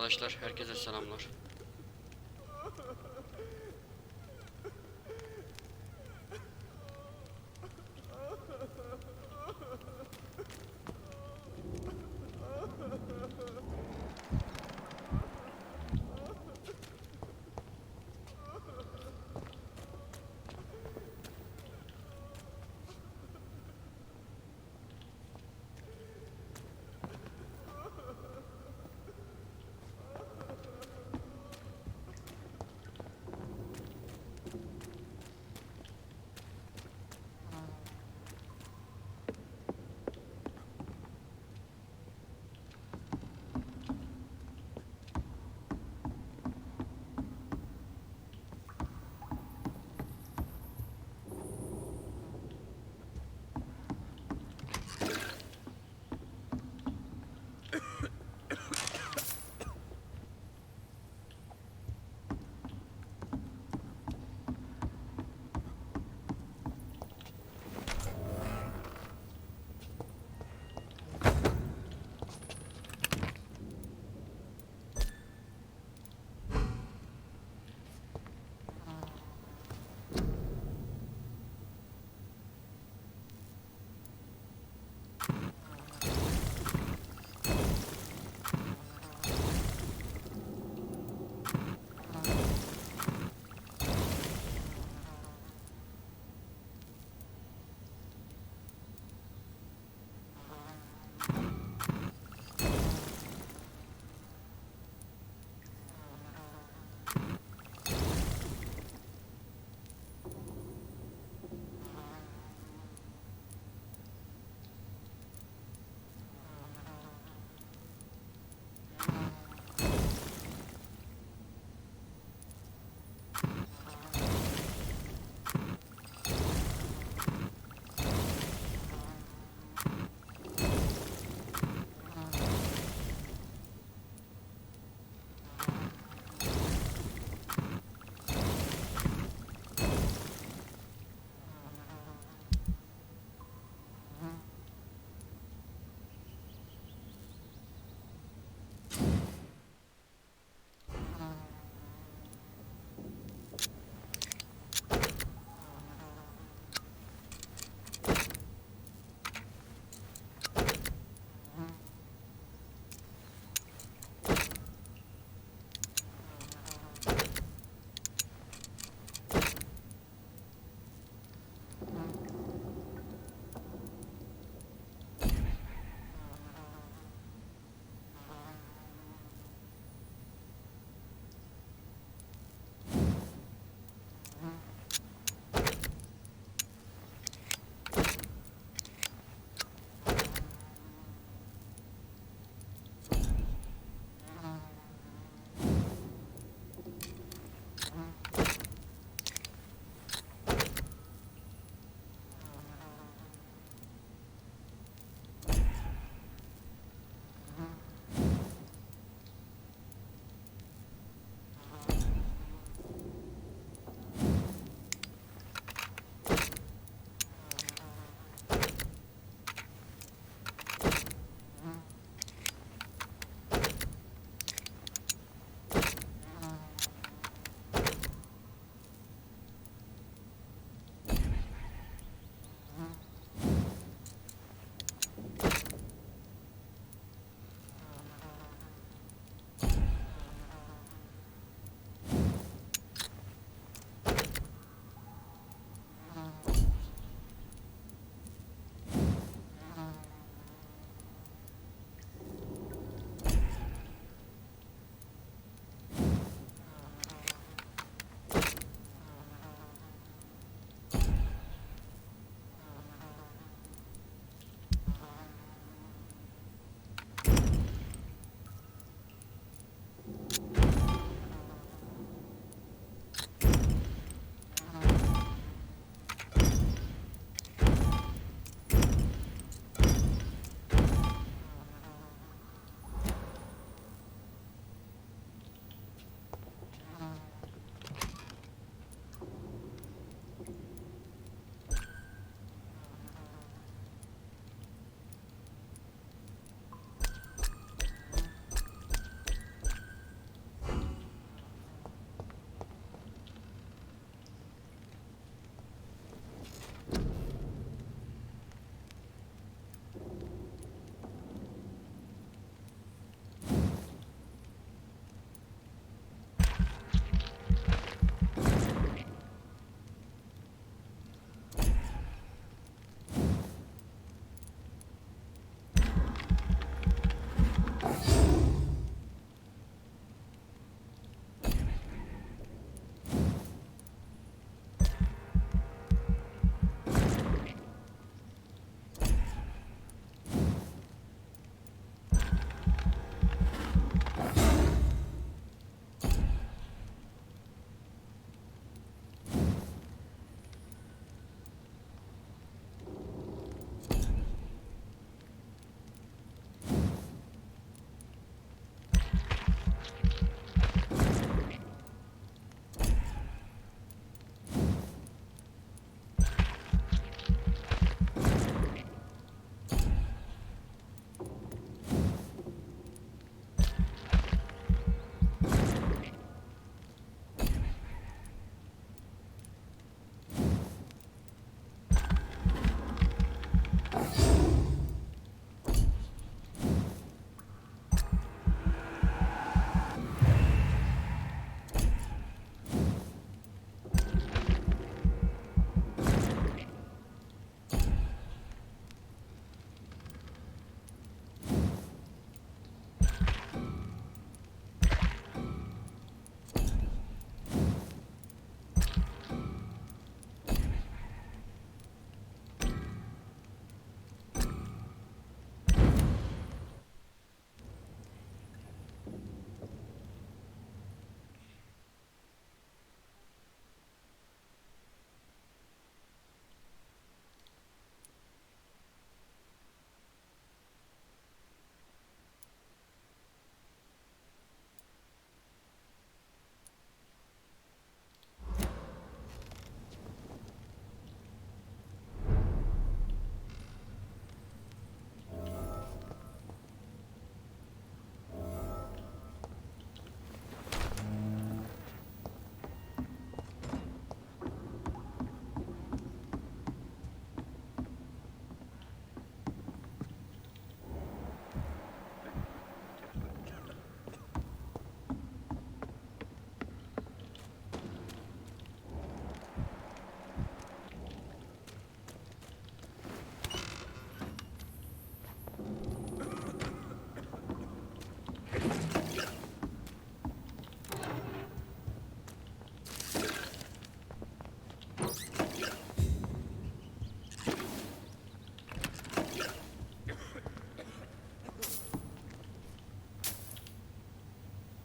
arkadaşlar, herkese selamlar.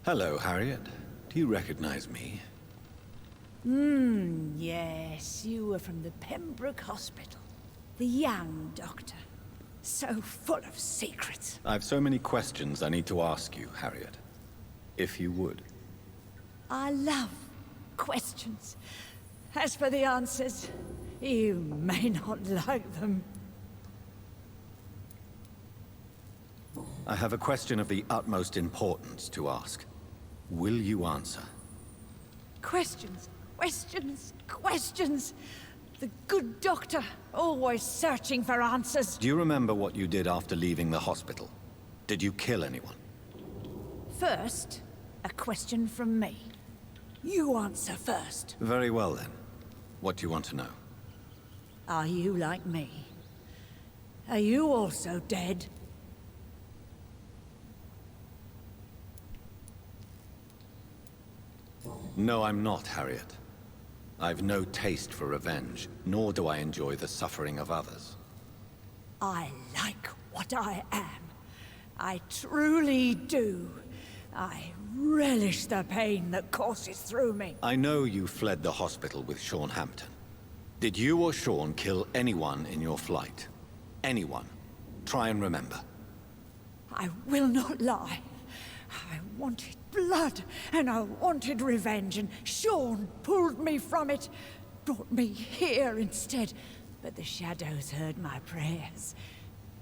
Hello, Harriet. Do you recognize me? Yes, you were from the Pembroke Hospital. The young doctor. So full of secrets. I have so many questions I need to ask you, Harriet. If you would. I love questions. As for the answers, you may not like them. I have a question of the utmost importance to ask. Will you answer? Questions, questions, questions. The good doctor, always searching for answers. Do you remember what you did after leaving the hospital? Did you kill anyone? First, a question from me. You answer first. Very well then. What do you want to know? Are you like me? Are you also dead? No, I'm not, Harriet. I've no taste for revenge, nor do I enjoy the suffering of others. I like what I am. I truly do. I relish the pain that courses through me. I know you fled the hospital with Sean Hampton. Did you or Sean kill anyone in your flight? Anyone? Try and remember. I will not lie. I wanted blood, and I wanted revenge, and Sean pulled me from it, brought me here instead. But the shadows heard my prayers.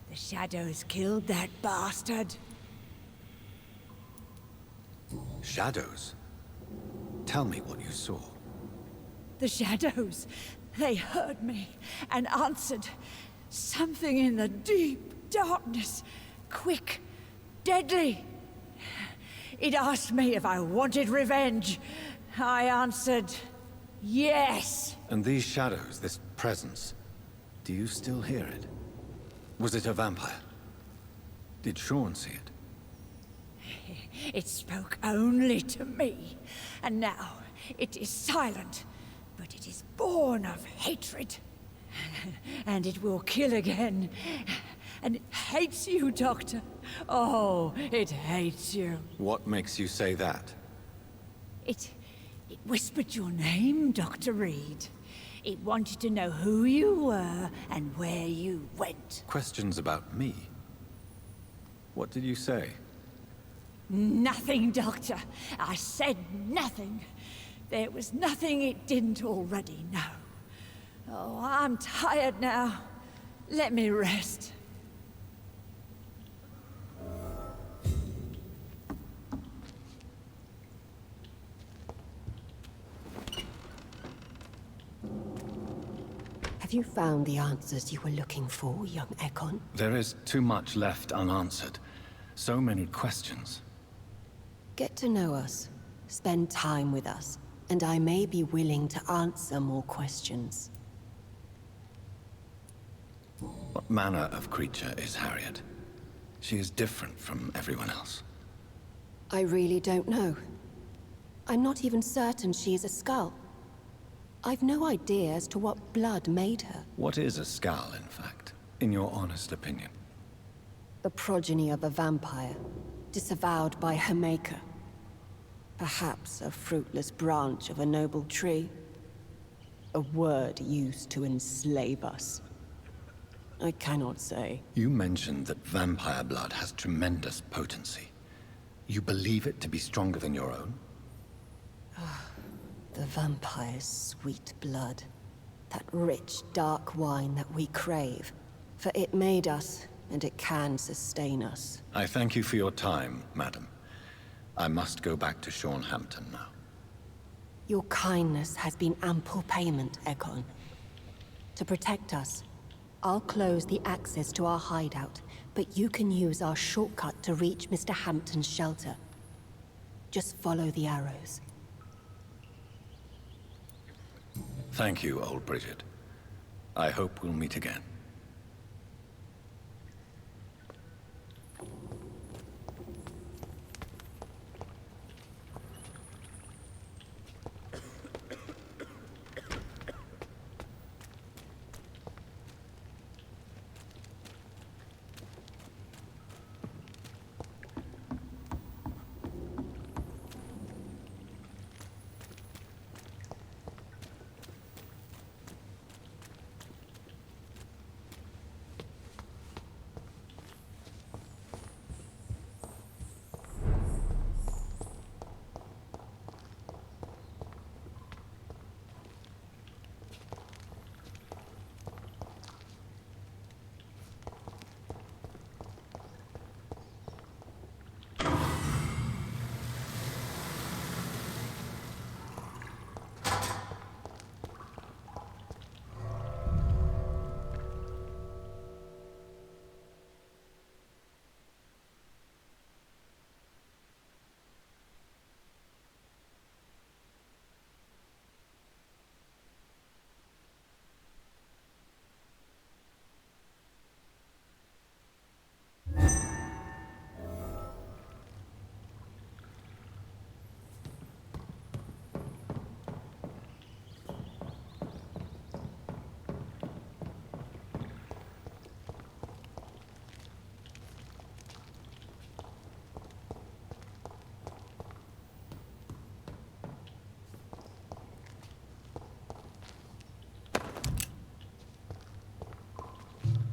The shadows killed that bastard. Shadows? Tell me what you saw. The shadows, they heard me and answered. Something in the deep darkness, quick, deadly. It asked me if I wanted revenge. I answered, yes. And these shadows, this presence, do you still hear it? Was it a vampire? Did Sean see it? It spoke only to me, and now it is silent, but it is born of hatred. And it will kill again. And it hates you, Doctor. Oh, it hates you. What makes you say that? It whispered your name, Dr. Reed. It wanted to know who you were and where you went. Questions about me? What did you say? Nothing, Doctor. I said nothing. There was nothing it didn't already know. Oh, I'm tired now. Let me rest. Have you found the answers you were looking for, young Ekon? There is too much left unanswered. So many questions. Get to know us, spend time with us, and I may be willing to answer more questions. What manner of creature is Harriet? She is different from everyone else. I really don't know. I'm not even certain she is a skull. I've no idea as to what blood made her. What is a skull, in fact, in your honest opinion? The progeny of a vampire, disavowed by her maker. Perhaps a fruitless branch of a noble tree. A word used to enslave us. I cannot say. You mentioned that vampire blood has tremendous potency. You believe it to be stronger than your own? The vampire's sweet blood. That rich, dark wine that we crave. For it made us, and it can sustain us. I thank you for your time, madam. I must go back to Sean Hampton now. Your kindness has been ample payment, Ekon. To protect us, I'll close the access to our hideout, but you can use our shortcut to reach Mr. Hampton's shelter. Just follow the arrows. Thank you, old Bridget. I hope we'll meet again.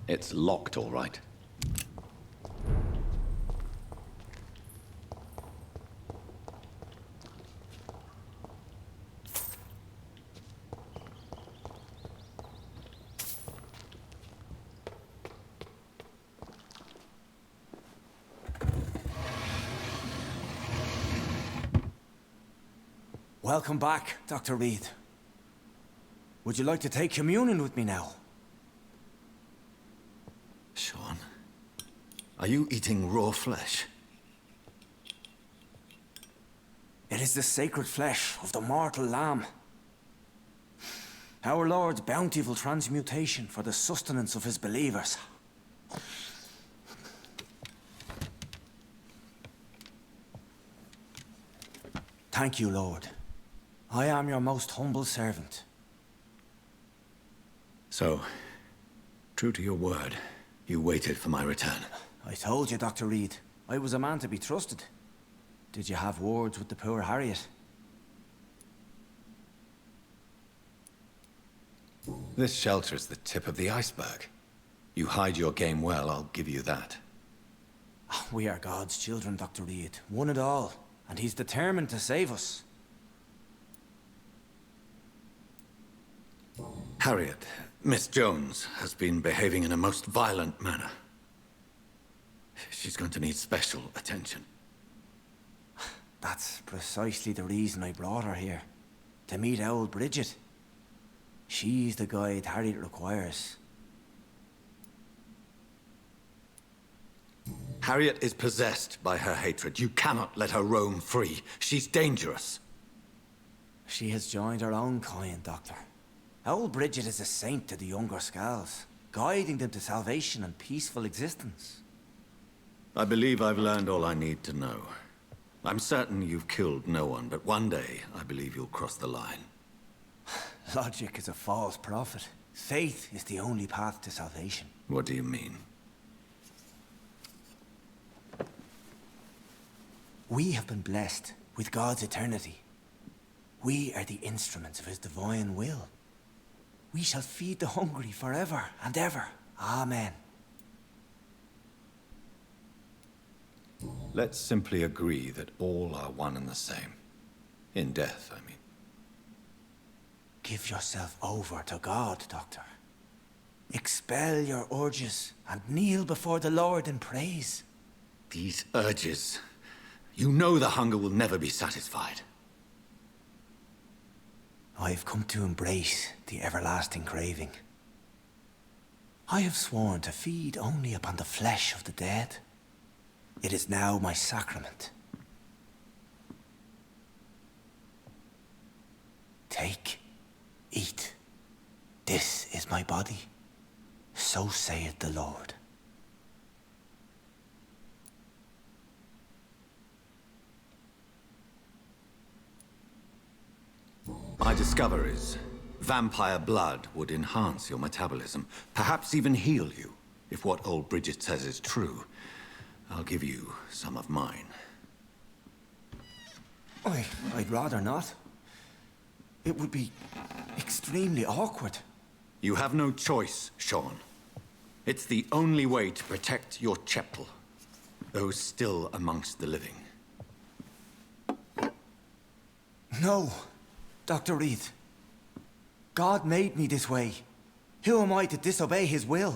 It's locked, all right. Welcome back, Dr. Reed. Would you like to take communion with me now? Sean, are you eating raw flesh? It is the sacred flesh of the mortal lamb. Our Lord's bountiful transmutation for the sustenance of his believers. Thank you, Lord. I am your most humble servant. So, true to your word, you waited for my return. I told you, Dr. Reed, I was a man to be trusted. Did you have words with the poor Harriet? This shelter is the tip of the iceberg. You hide your game well, I'll give you that. We are God's children, Dr. Reed, one and all, and he's determined to save us. Harriet, Miss Jones, has been behaving in a most violent manner. She's going to need special attention. That's precisely the reason I brought her here. To meet old Bridget. She's the guide Harriet requires. Harriet is possessed by her hatred. You cannot let her roam free. She's dangerous. She has joined her own kind, Doctor. Old Bridget is a saint to the younger Scals, guiding them to salvation and peaceful existence. I believe I've learned all I need to know. I'm certain you've killed no one, but one day I believe you'll cross the line. Logic is a false prophet. Faith is the only path to salvation. What do you mean? We have been blessed with God's eternity. We are the instruments of his divine will. We shall feed the hungry forever and ever. Amen. Let's simply agree that all are one and the same. In death, I mean. Give yourself over to God, Doctor. Expel your urges and kneel before the Lord in praise. These urges. You know the hunger will never be satisfied. I've come to embrace the everlasting craving. I have sworn to feed only upon the flesh of the dead. It is now my sacrament. Take, eat. This is my body. So saith the Lord. My discoveries. Vampire blood would enhance your metabolism, perhaps even heal you. If what old Bridget says is true, I'll give you some of mine. I'd rather not. It would be extremely awkward. You have no choice, Sean. It's the only way to protect your chapel, those still amongst the living. No, Dr. Reed. God made me this way. Who am I to disobey his will?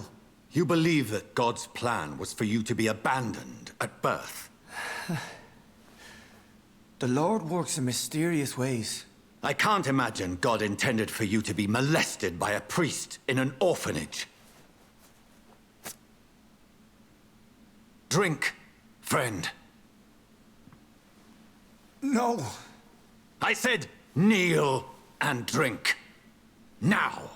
You believe that God's plan was for you to be abandoned at birth? The Lord works in mysterious ways. I can't imagine God intended for you to be molested by a priest in an orphanage. Drink, friend. No. I said kneel and drink. Now.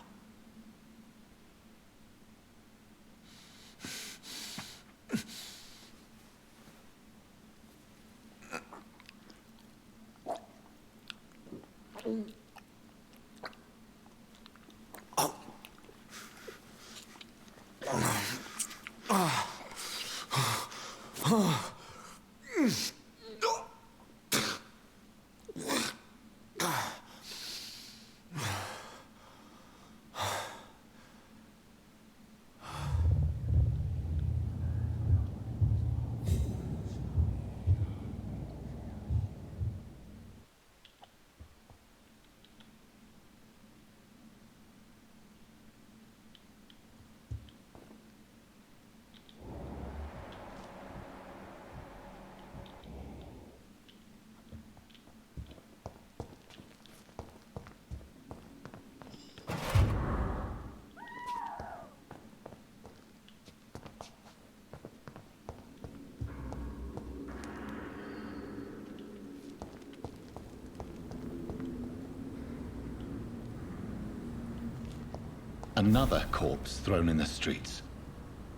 Another corpse thrown in the streets.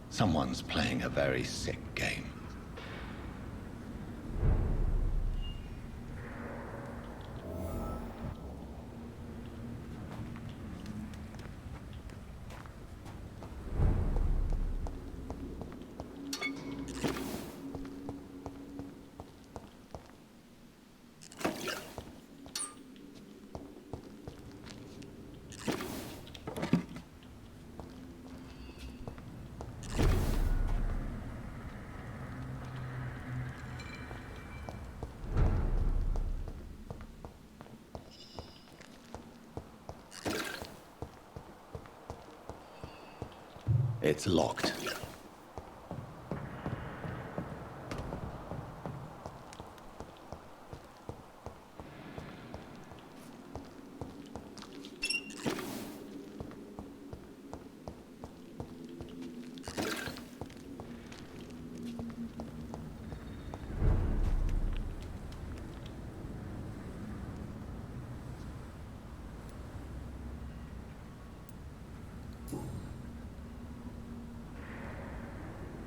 Someone's playing a very sick game. It's locked.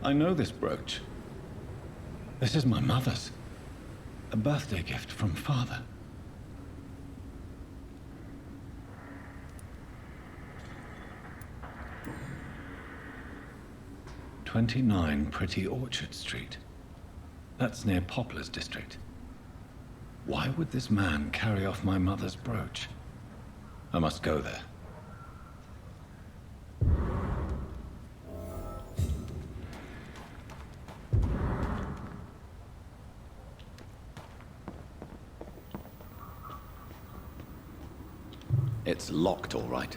I know this brooch. This is my mother's. A birthday gift from father. "29 Pretty Orchard Street." That's near Poplar's district. Why would this man carry off my mother's brooch? I must go there. It's locked, all right.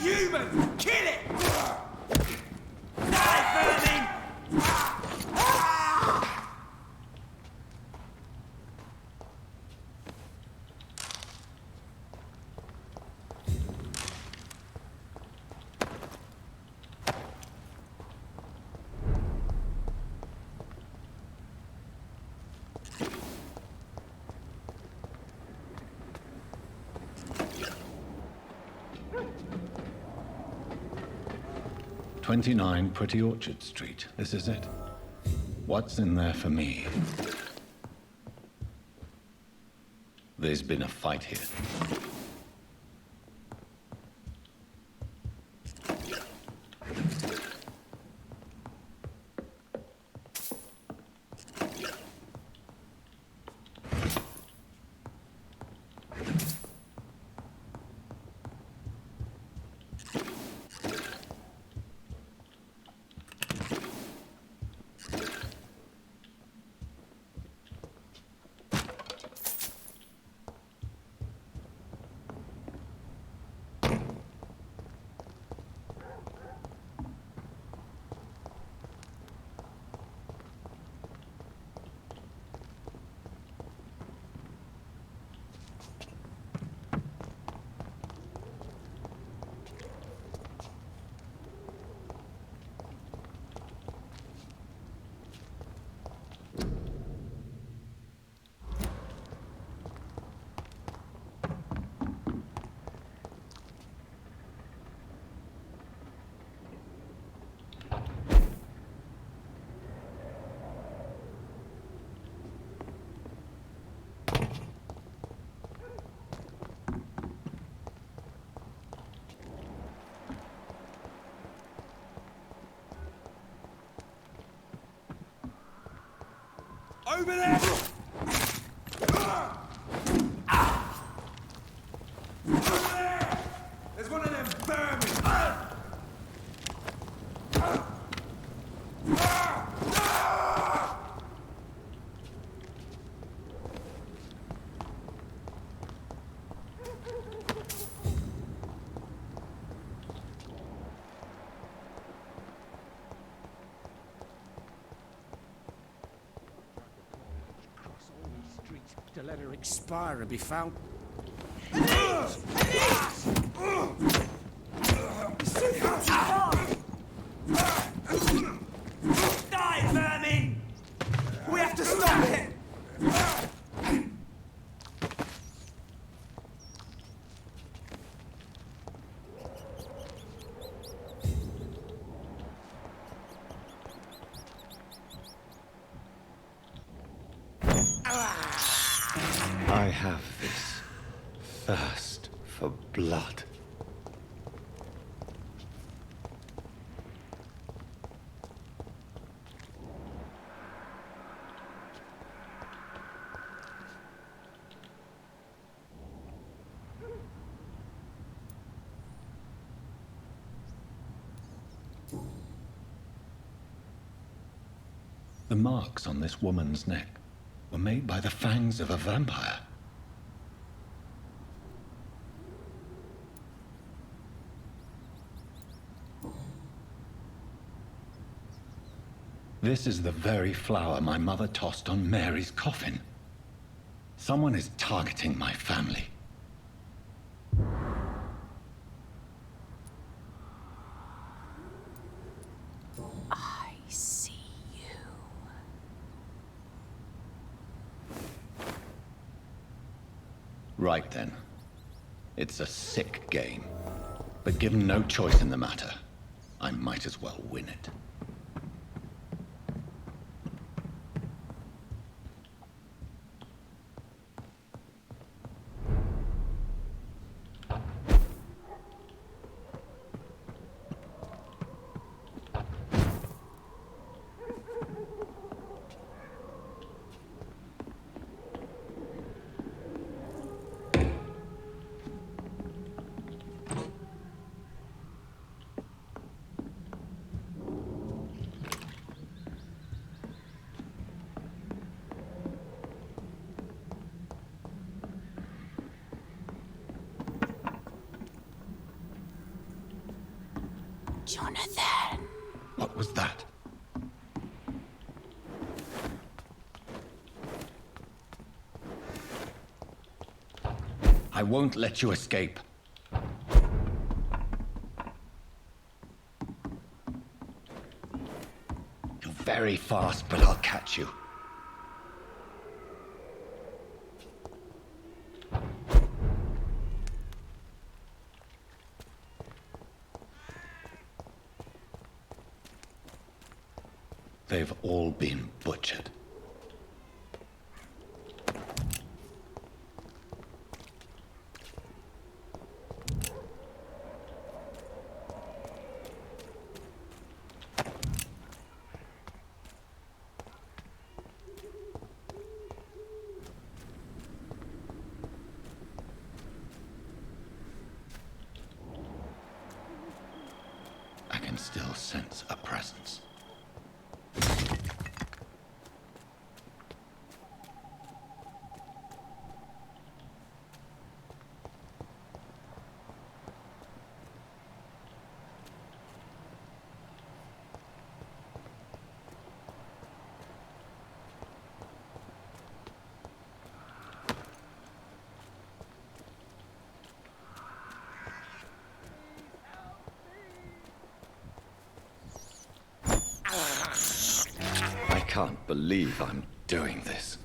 Human! Kill it! Die, vermin! 29 Pretty Orchard Street. This is it. What's in there for me? There's been a fight here. Over there! Over there! There's one of them vermin! To let her expire and be found. Die, vermin! We have to stop it! I have this thirst for blood. The marks on this woman's neck were made by the fangs of a vampire. This is the very flower my mother tossed on Mary's coffin. Someone is targeting my family. I see you. Right then. It's a sick game. But given no choice in the matter, I might as well win it. Jonathan. What was that? I won't let you escape. You're very fast, but I'll catch you. They've all been butchered. I can still sense a presence. I can't believe I'm doing this.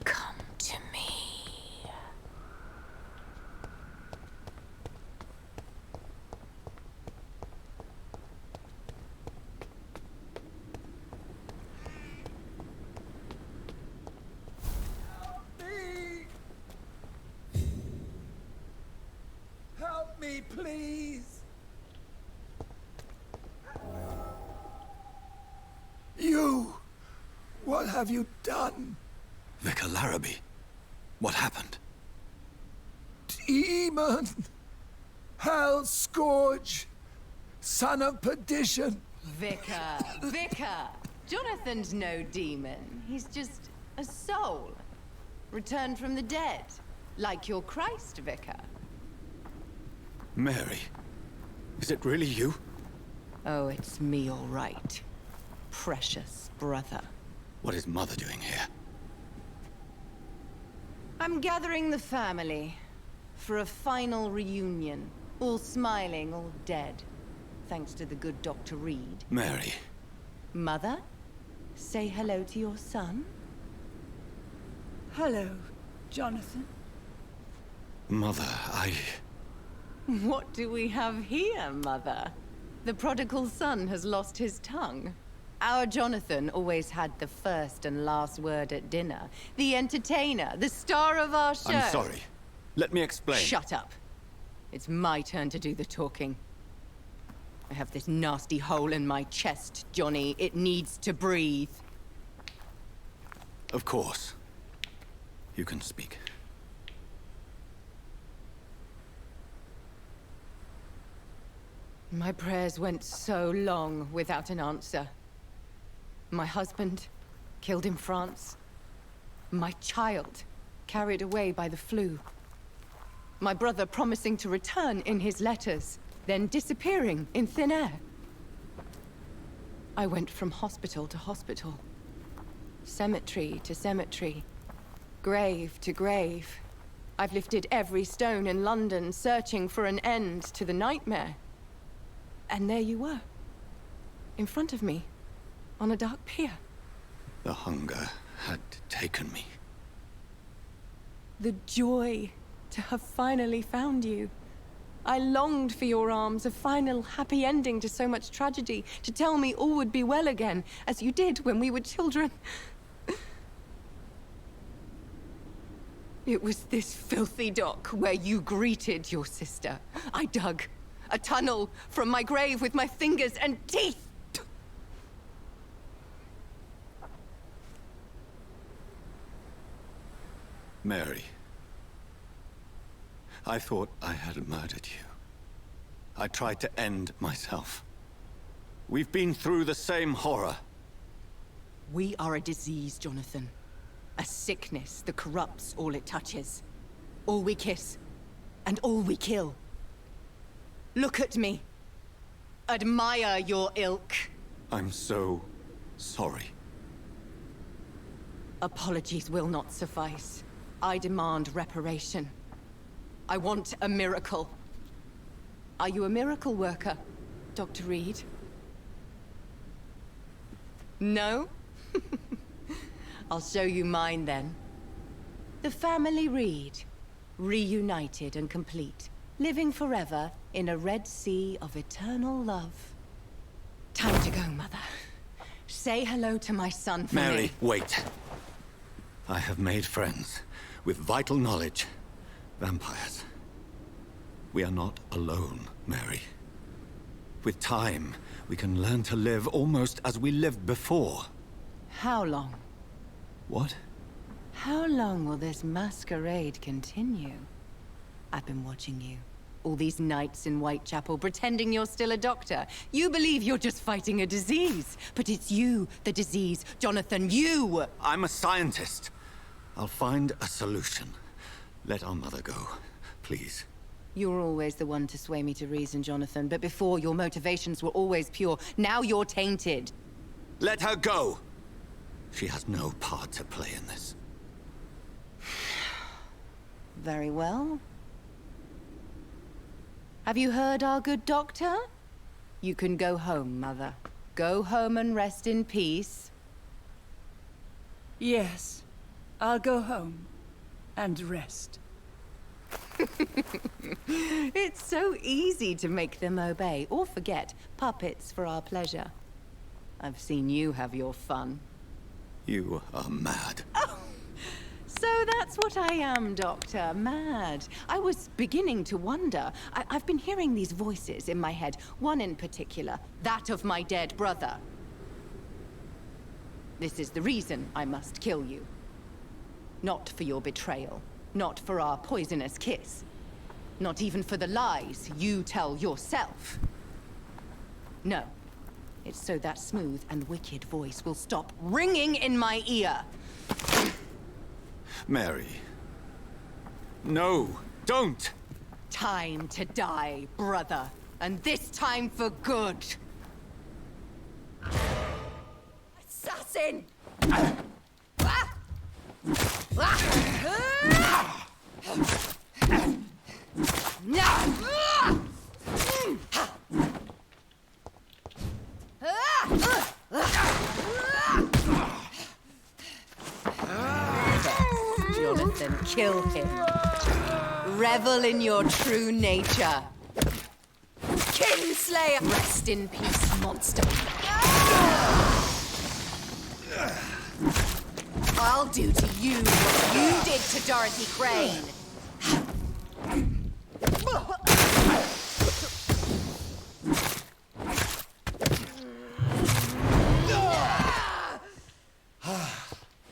Come to me. me, please! You! What have you done? Vicar Larrabee, what happened? Demon! Hell Scourge! Son of perdition! Vicar! Jonathan's no demon. He's just a soul. Returned from the dead. Like your Christ, Vicar. Mary, is it really you? Oh, it's me, all right. Precious brother. What is Mother doing here? I'm gathering the family for a final reunion. All smiling, all dead. Thanks to the good Dr. Reed. Mary. Mother, say hello to your son. Hello, Jonathan. Mother, What do we have here, Mother? The prodigal son has lost his tongue. Our Jonathan always had the first and last word at dinner. The entertainer, the star of our show. I'm sorry. Let me explain. Shut up. It's my turn to do the talking. I have this nasty hole in my chest, Johnny. It needs to breathe. Of course. You can speak. My prayers went so long without an answer. My husband, killed in France. My child, carried away by the flu. My brother promising to return in his letters, then disappearing in thin air. I went from hospital to hospital. Cemetery to cemetery. Grave to grave. I've lifted every stone in London, searching for an end to the nightmare. And there you were. In front of me. On a dark pier. The hunger had taken me. The joy to have finally found you. I longed for your arms, a final happy ending to so much tragedy, to tell me all would be well again, as you did when we were children. It was this filthy dock where you greeted your sister. I dug a tunnel from my grave with my fingers and teeth. Mary. I thought I had murdered you. I tried to end myself. We've been through the same horror. We are a disease, Jonathan. A sickness that corrupts all it touches. All we kiss, and all we kill. Look at me. Admire your ilk. I'm so sorry. Apologies will not suffice. I demand reparation. I want a miracle. Are you a miracle worker, Dr. Reed? No? I'll show you mine then. The family Reed, reunited and complete, living forever in a red sea of eternal love. Time to go, Mother. Say hello to my son for Mary, me. wait. I have made friends with vital knowledge. Vampires. We are not alone, Mary. With time, we can learn to live almost as we lived before. How long? What? How long will this masquerade continue? I've been watching you. All these nights in Whitechapel, pretending you're still a doctor. You believe you're just fighting a disease. But it's you, the disease. Jonathan, you! I'm a scientist. I'll find a solution. Let our mother go, please. You're always the one to sway me to reason, Jonathan. But before, your motivations were always pure. Now you're tainted. Let her go! She has no part to play in this. Very well. Have you heard our good doctor? You can go home, Mother. Go home and rest in peace. Yes, I'll go home and rest. It's so easy to make them obey or forget. Puppets for our pleasure. I've seen you have your fun. You are mad. So that's what I am, Doctor. Mad. I was beginning to wonder. I've been hearing these voices in my head. One in particular, that of my dead brother. This is the reason I must kill you. Not for your betrayal. Not for our poisonous kiss. Not even for the lies you tell yourself. No. It's so that smooth and wicked voice will stop ringing in my ear. Mary. No, don't! Time to die, brother. And this time for good. Assassin! Jonathan, kill him. Revel in your true nature. Kinslayer! Rest in peace, monster. I'll do to you what you did to Dorothy Crane.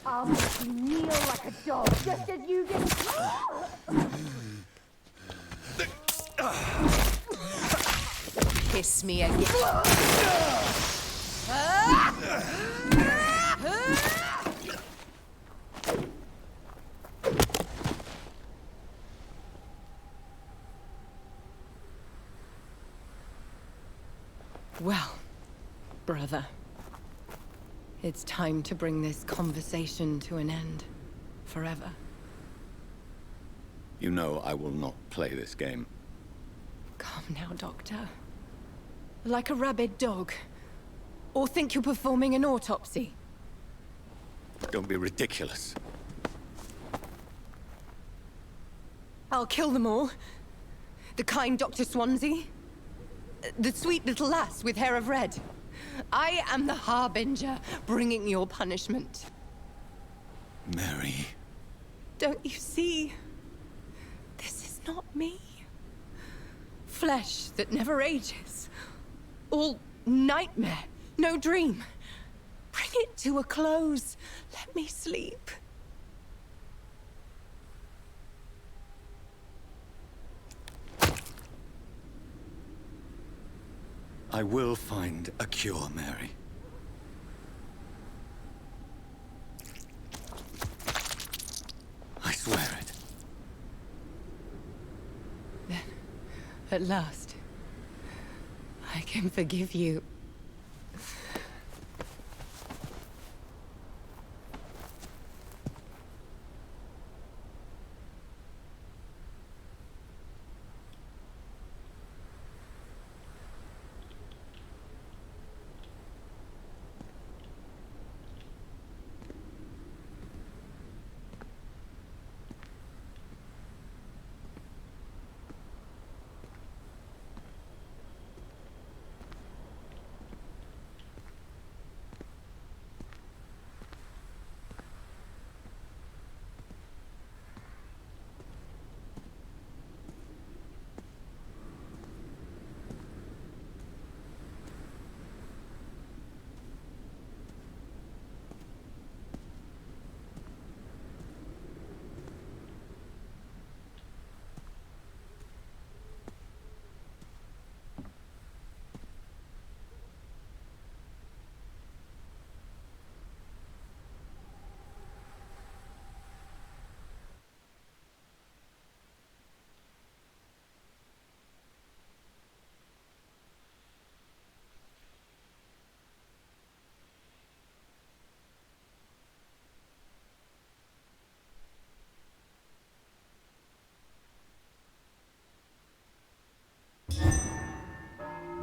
I'll make you kneel like a dog, just as you did. Kiss me again. Well, brother, it's time to bring this conversation to an end. Forever. You know I will not play this game. Calm now, Doctor. Like a rabid dog. Or think you're performing an autopsy. Don't be ridiculous. I'll kill them all. The kind Dr. Swansea. The sweet little lass with hair of red. I am the Harbinger, bringing your punishment. Mary. Don't you see? This is not me. Flesh that never ages. All nightmare, no dream. Bring it to a close. Let me sleep. I will find a cure, Mary. I swear it. Then, at last, I can forgive you.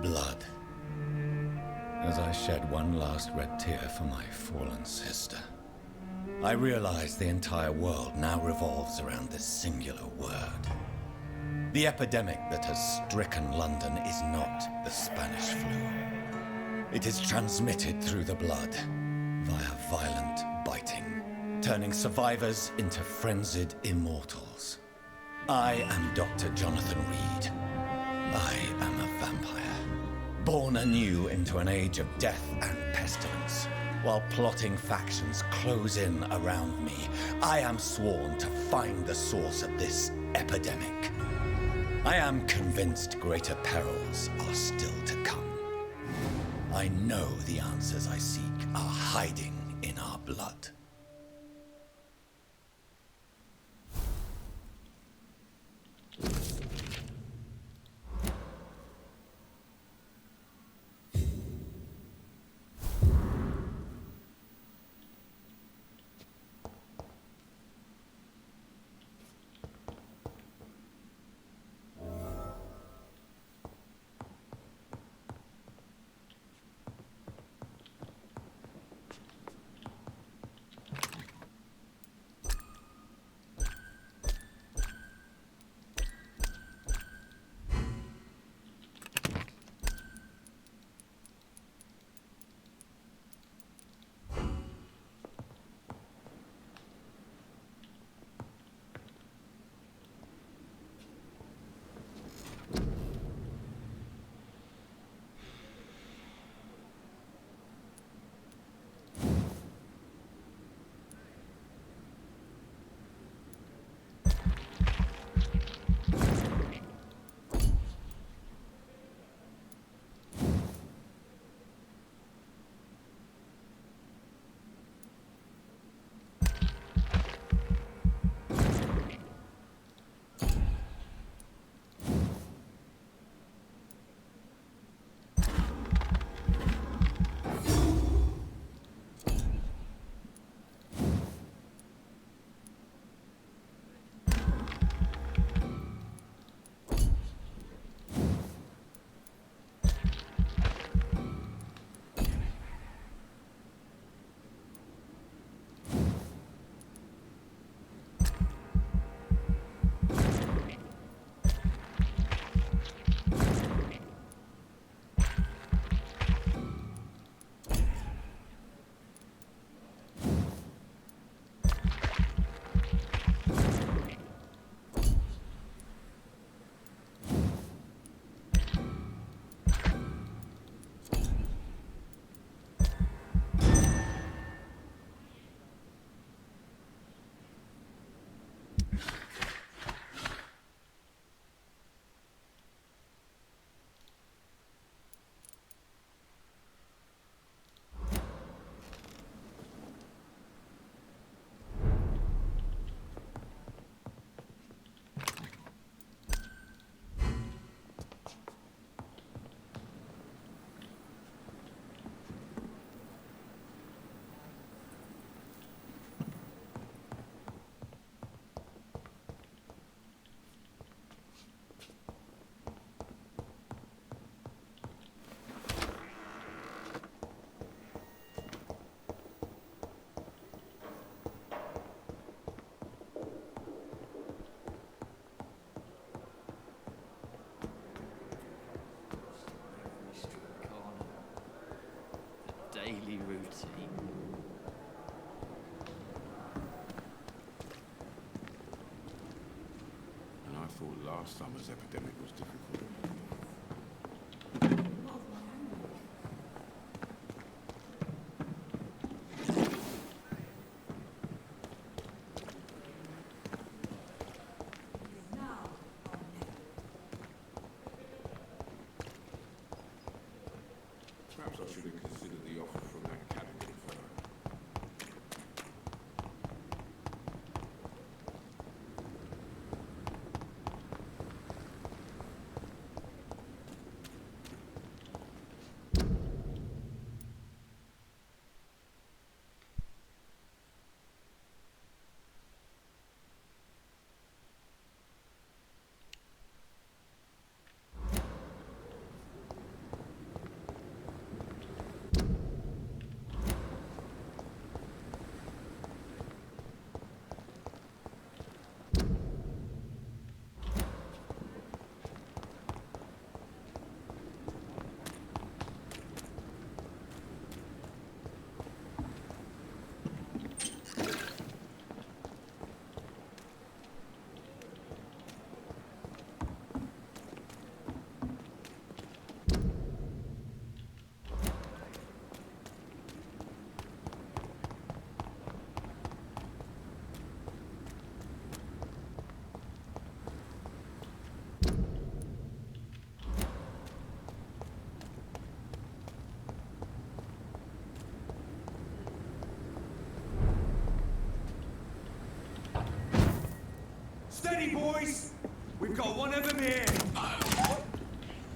Blood. As I shed one last red tear for my fallen sister, I realize the entire world now revolves around this singular word. The epidemic that has stricken London is not the Spanish flu. It is transmitted through the blood, via violent biting. turning survivors into frenzied immortals. I am Dr. Jonathan Reed. I am a vampire, born anew into an age of death and pestilence. While plotting factions close in around me, I am sworn to find the source of this epidemic. I am convinced greater perils are still to come. I know the answers I seek are hiding in our blood. Daily routine. And I thought last summer's epidemic was difficult. Perhaps I should have considered the offer from that academy fellow.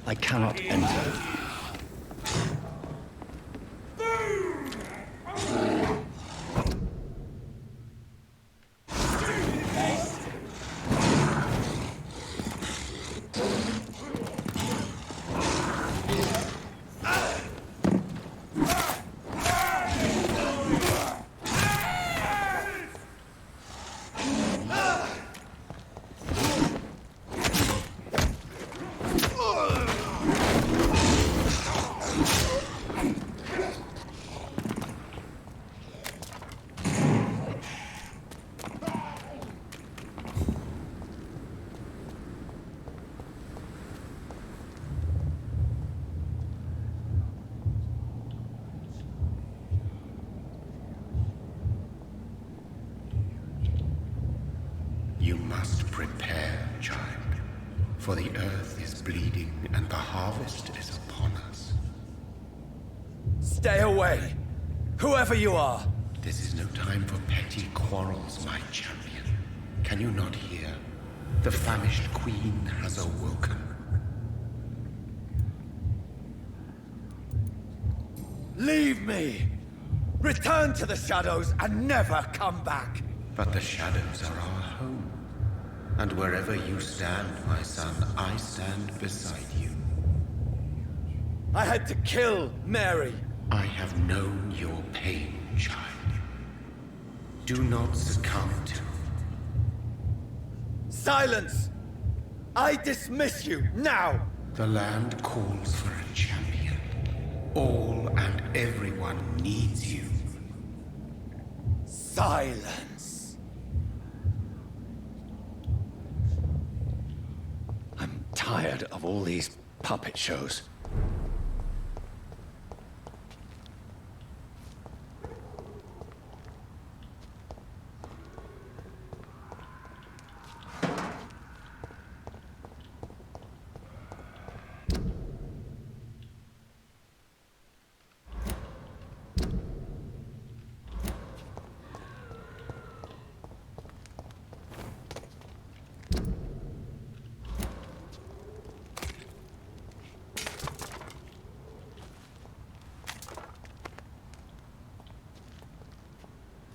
I cannot enter. You must prepare, child, for the earth is bleeding and the harvest is upon us. Stay away! Whoever you are! This is no time for petty quarrels, my champion. Can you not hear? The famished queen has awoken. Leave me! Return to the shadows and never come back! But the shadows are our home. And wherever you stand, my son, I stand beside you. I had to kill Mary. I have known your pain, child. Do not succumb to... Silence! I dismiss you, now! The land calls for a champion. All and everyone needs you. Silence! I'm tired of all these puppet shows.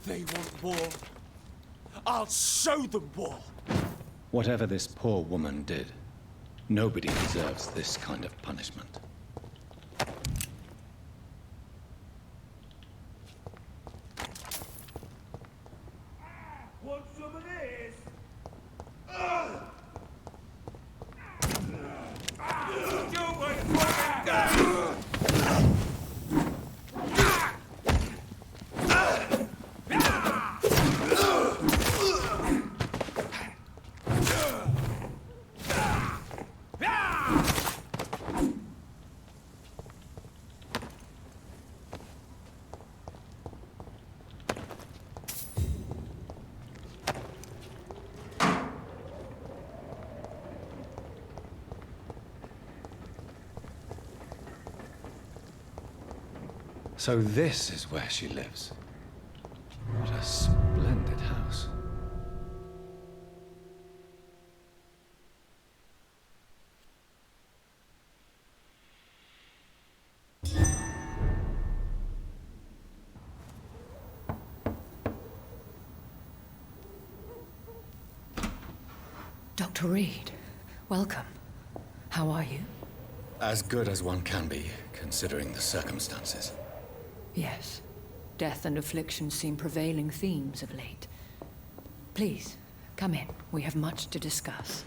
They want war. I'll show them war. Whatever this poor woman did, nobody deserves this kind of punishment. Want some of this? So this is where she lives. What a splendid house. Dr. Reed, welcome. How are you? As good as one can be, considering the circumstances. Yes. Death and affliction seem prevailing themes of late. Please, come in. We have much to discuss.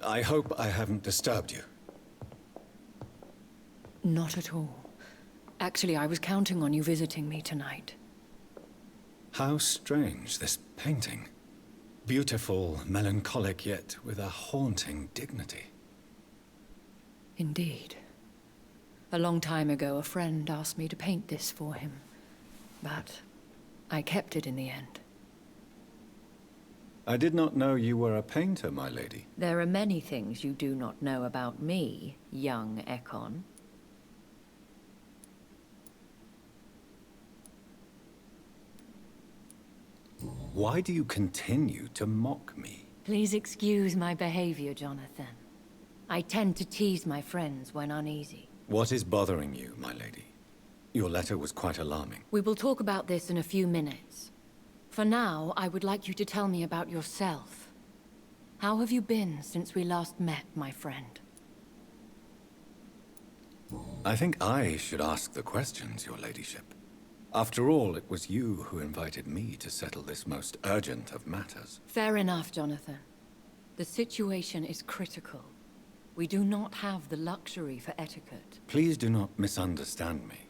I hope I haven't disturbed you. Not at all. Actually, I was counting on you visiting me tonight. How strange, this painting. Beautiful, melancholic, yet with a haunting dignity. Indeed. A long time ago, a friend asked me to paint this for him. But I kept it in the end. I did not know you were a painter, my lady. There are many things you do not know about me, young Ekon. Why do you continue to mock me? Please excuse my behavior, Jonathan. I tend to tease my friends when uneasy. What is bothering you, my lady? Your letter was quite alarming. We will talk about this in a few minutes. For now, I would like you to tell me about yourself. How have you been since we last met, my friend? I think I should ask the questions, your ladyship. After all, it was you who invited me to settle this most urgent of matters. Fair enough, Jonathan. The situation is critical. We do not have the luxury for etiquette. Please do not misunderstand me.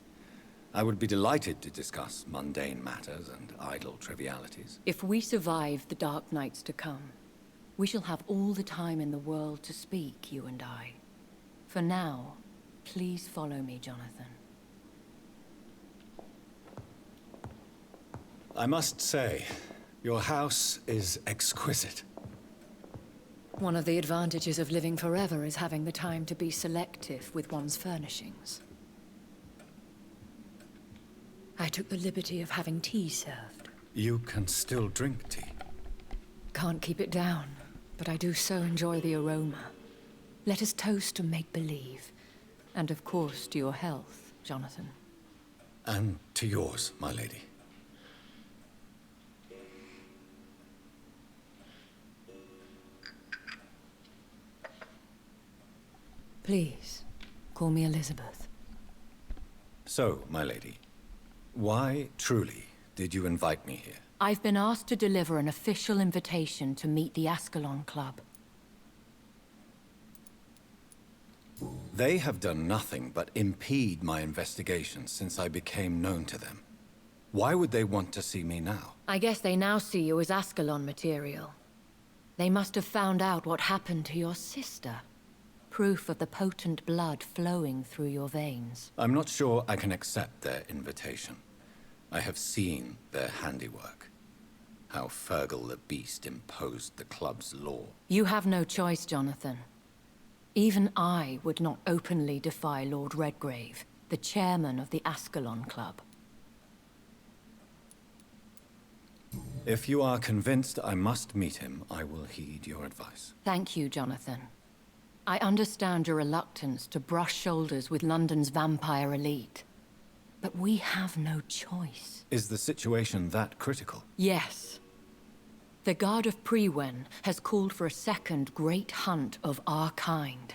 I would be delighted to discuss mundane matters and idle trivialities. If we survive the dark nights to come, we shall have all the time in the world to speak, you and I. For now, please follow me, Jonathan. I must say, your house is exquisite. One of the advantages of living forever is having the time to be selective with one's furnishings. I took the liberty of having tea served. You can still drink tea. Can't keep it down, but I do so enjoy the aroma. Let us toast to make-believe. And of course, to your health, Jonathan. And to yours, my lady. Please, call me Elizabeth. So, my lady, why, truly, did you invite me here? I've been asked to deliver an official invitation to meet the Ascalon Club. They have done nothing but impede my investigations since I became known to them. Why would they want to see me now? I guess they now see you as Ascalon material. They must have found out what happened to your sister. Proof of the potent blood flowing through your veins. I'm not sure I can accept their invitation. I have seen their handiwork. How Fergal the Beast imposed the club's law. You have no choice, Jonathan. Even I would not openly defy Lord Redgrave, the chairman of the Ascalon Club. If you are convinced I must meet him, I will heed your advice. Thank you, Jonathan. I understand your reluctance to brush shoulders with London's vampire elite. But we have no choice. Is the situation that critical? Yes. The Guard of Priwen has called for a second great hunt of our kind.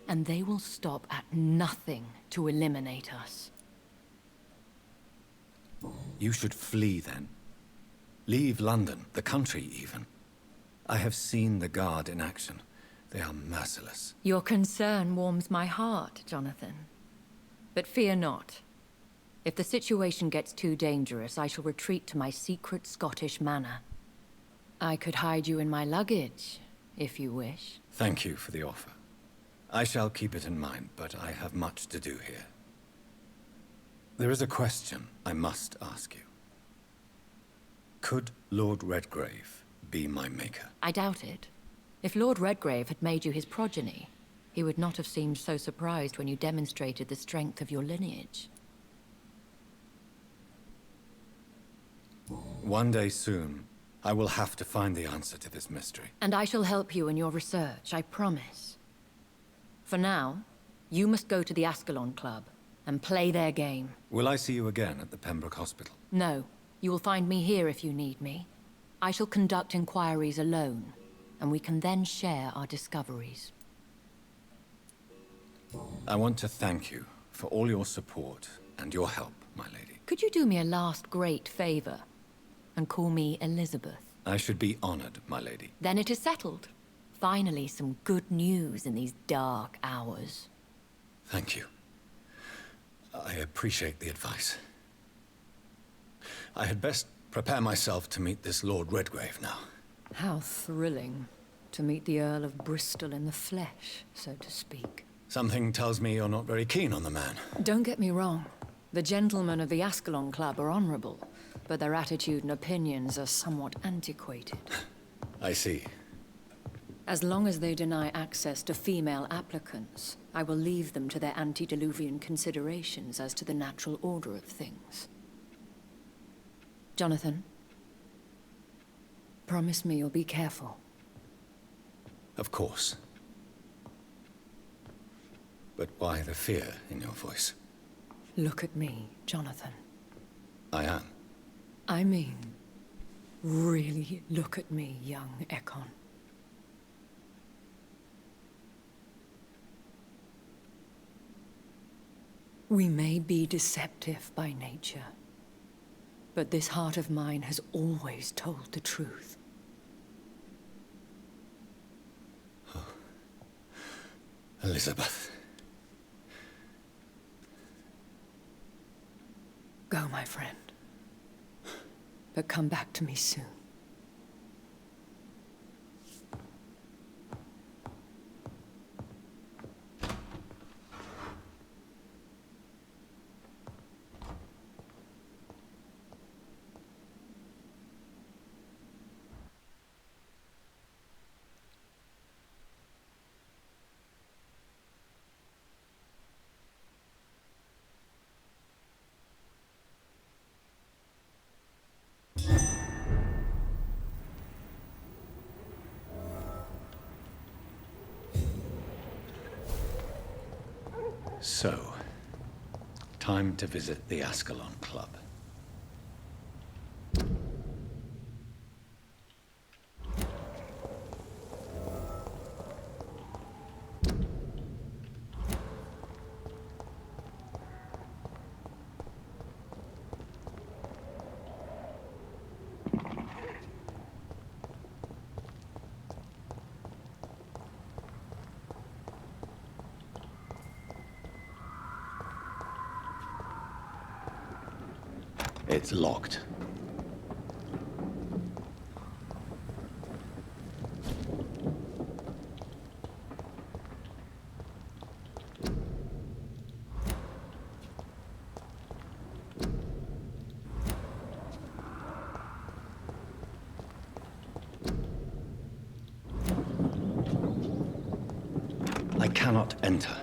And they will stop at nothing to eliminate us. You should flee then. Leave London, the country even. I have seen the Guard in action. They are merciless. Your concern warms my heart, Jonathan. But fear not. If the situation gets too dangerous, I shall retreat to my secret Scottish manor. I could hide you in my luggage, if you wish. Thank you for the offer. I shall keep it in mind, but I have much to do here. There is a question I must ask you. Could Lord Redgrave be my maker? I doubt it. If Lord Redgrave had made you his progeny, he would not have seemed so surprised when you demonstrated the strength of your lineage. One day soon, I will have to find the answer to this mystery. And I shall help you in your research, I promise. For now, you must go to the Ascalon Club and play their game. Will I see you again at the Pembroke Hospital? No, you will find me here if you need me. I shall conduct inquiries alone, and we can then share our discoveries. I want to thank you for all your support and your help, my lady. Could you do me a last great favor and call me Elizabeth? I should be honored, my lady. Then it is settled. Finally, some good news in these dark hours. Thank you. I appreciate the advice. I had best prepare myself to meet this Lord Redgrave now. How thrilling to meet the Earl of Bristol in the flesh, so to speak. Something tells me you're not very keen on the man. Don't get me wrong. The gentlemen of the Ascalon Club are honorable, but their attitude and opinions are somewhat antiquated. I see. As long as they deny access to female applicants, I will leave them to their antediluvian considerations as to the natural order of things. Jonathan, promise me you'll be careful. Of course. But why the fear in your voice? Look at me, Jonathan. I am. I mean, really look at me, young Ekon. We may be deceptive by nature, but this heart of mine has always told the truth. Oh. Elizabeth. Go, my friend. But come back to me soon. So, time to visit the Ascalon Club. It's locked. I cannot enter.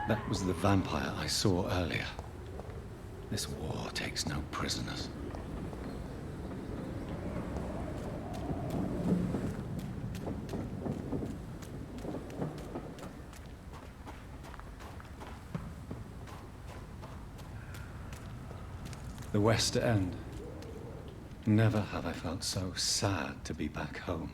That was the vampire I saw earlier. This war takes no prisoners. The West End. Never have I felt so sad to be back home.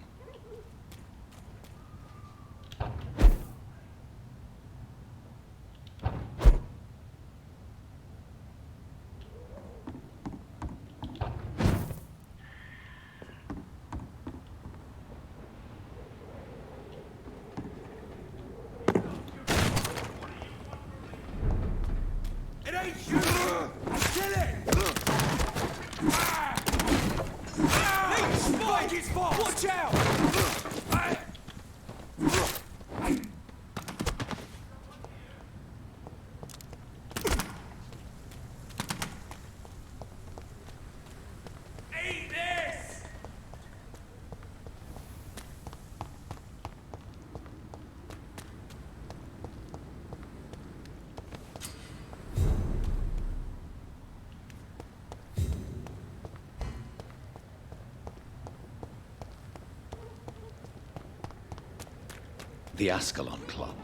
The Ascalon Club,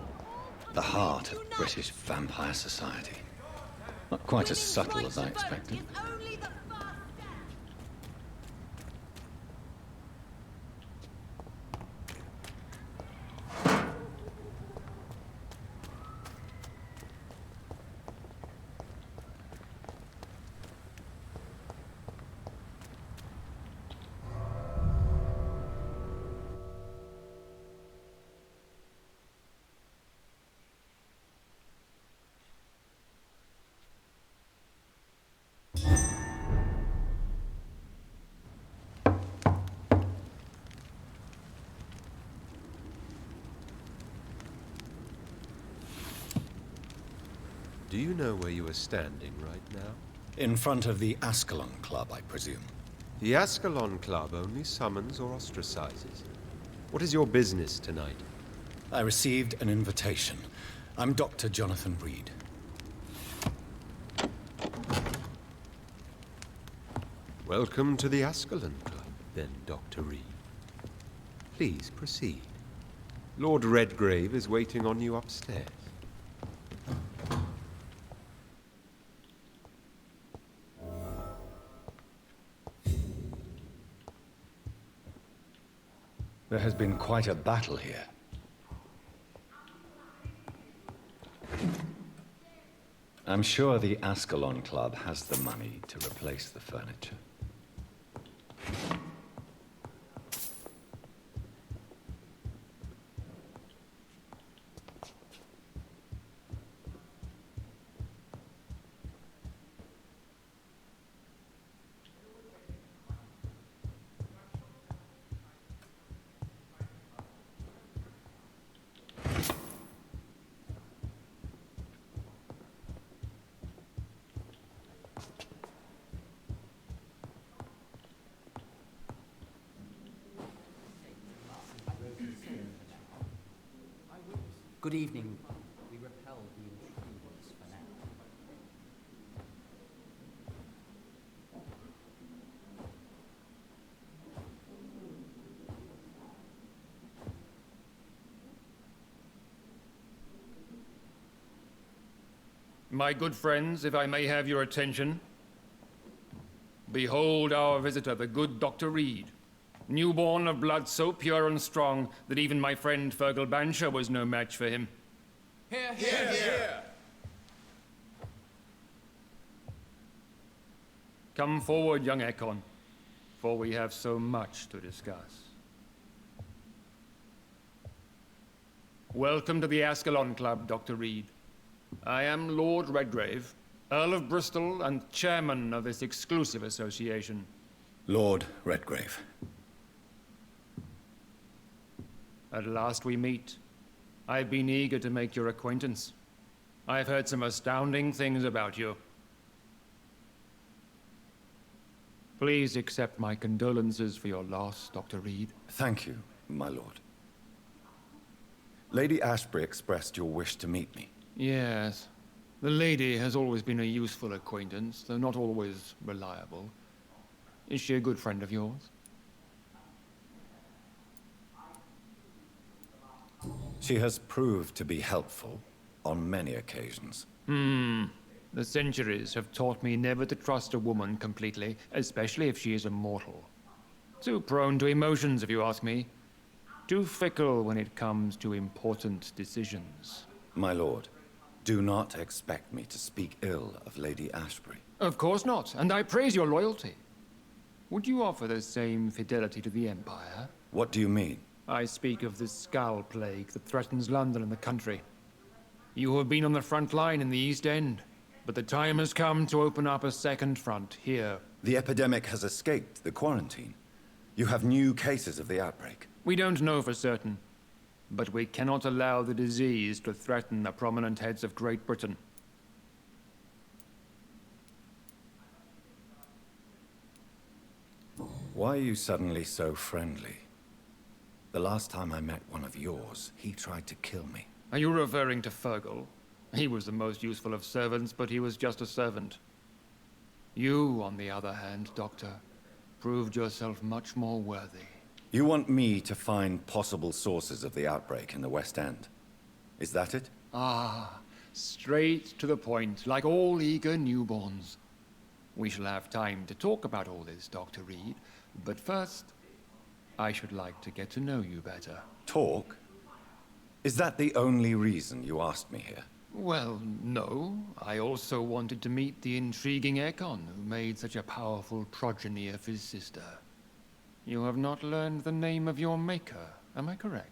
the heart of British vampire society. Not quite as subtle as I expected. Do you know where you are standing right now? In front of the Ascalon Club, I presume. The Ascalon Club only summons or ostracizes. What is your business tonight? I received an invitation. I'm Dr. Jonathan Reed. Welcome to the Ascalon Club, then, Dr. Reed. Please proceed. Lord Redgrave is waiting on you upstairs. There has been quite a battle here. I'm sure the Ascalon Club has the money to replace the furniture. Good evening. We repel the intruders for now. My good friends, if I may have your attention. Behold our visitor, the good Dr. Reed. Newborn of blood so pure and strong that even my friend Fergal Bansher was no match for him. Here, here, here! Come forward, young Ekon, for we have so much to discuss. Welcome to the Ascalon Club, Dr. Reed. I am Lord Redgrave, Earl of Bristol and chairman of this exclusive association. Lord Redgrave. At last we meet. I've been eager to make your acquaintance. I've heard some astounding things about you. Please accept my condolences for your loss, Dr. Reed. Thank you, my lord. Lady Ashbury expressed your wish to meet me. Yes. The lady has always been a useful acquaintance, though not always reliable. Is she a good friend of yours? She has proved to be helpful on many occasions. The centuries have taught me never to trust a woman completely, especially if she is a mortal. Too prone to emotions, if you ask me. Too fickle when it comes to important decisions. My lord, do not expect me to speak ill of Lady Ashbury. Of course not, and I praise your loyalty. Would you offer the same fidelity to the Empire? What do you mean? I speak of the Skull Plague that threatens London and the country. You have been on the front line in the East End, but the time has come to open up a second front here. The epidemic has escaped the quarantine. You have new cases of the outbreak. We don't know for certain, but we cannot allow the disease to threaten the prominent heads of Great Britain. Why are you suddenly so friendly? The last time I met one of yours, he tried to kill me. Are you referring to Fergal? He was the most useful of servants, but he was just a servant. You, on the other hand, Doctor, proved yourself much more worthy. You want me to find possible sources of the outbreak in the West End? Is that it? Ah, Straight to the point, like all eager newborns. We shall have time to talk about all this, Dr. Reed, but first, I should like to get to know you better. Talk? Is that the only reason you asked me here? Well, no. I also wanted to meet the intriguing Ekon, who made such a powerful progeny of his sister. You have not learned the name of your maker, am I correct?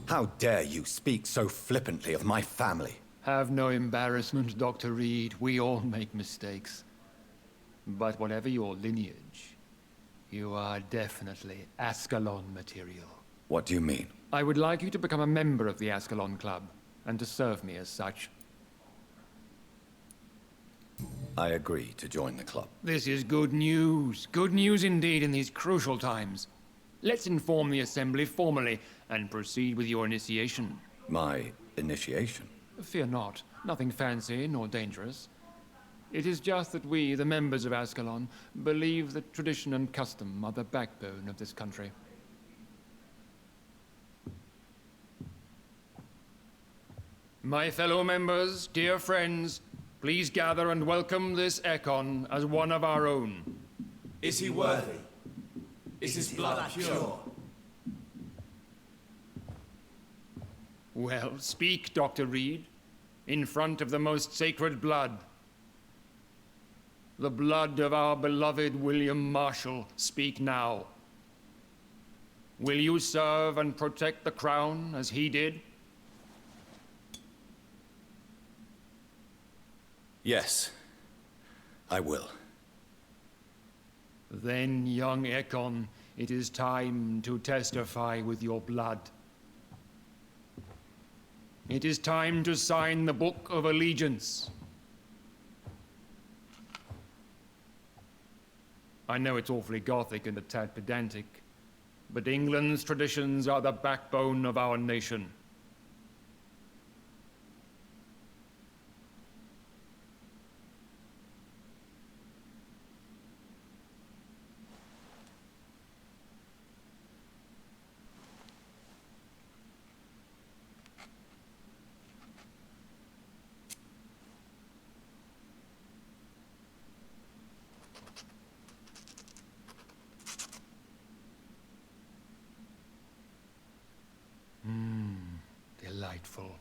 How dare you speak so flippantly of my family? Have no embarrassment, Dr. Reed. We all make mistakes. But whatever your lineage, you are definitely Ascalon material. What do you mean? I would like you to become a member of the Ascalon Club, and to serve me as such. I agree to join the club. This is good news. Good news indeed in these crucial times. Let's inform the Assembly formally, and proceed with your initiation. My initiation? Fear not. Nothing fancy nor dangerous. It is just that we, the members of Ascalon, believe that tradition and custom are the backbone of this country. My fellow members, dear friends, please gather and welcome this Ekon as one of our own. Is he worthy? Is his blood pure? Well, speak, Dr. Reed, in front of the most sacred blood. The blood of our beloved William Marshall, speak now. Will you serve and protect the crown as he did? Yes, I will. Then, young Ekon, it is time to testify with your blood. It is time to sign the Book of Allegiance. I know it's awfully Gothic and a tad pedantic, but England's traditions are the backbone of our nation. Delightful.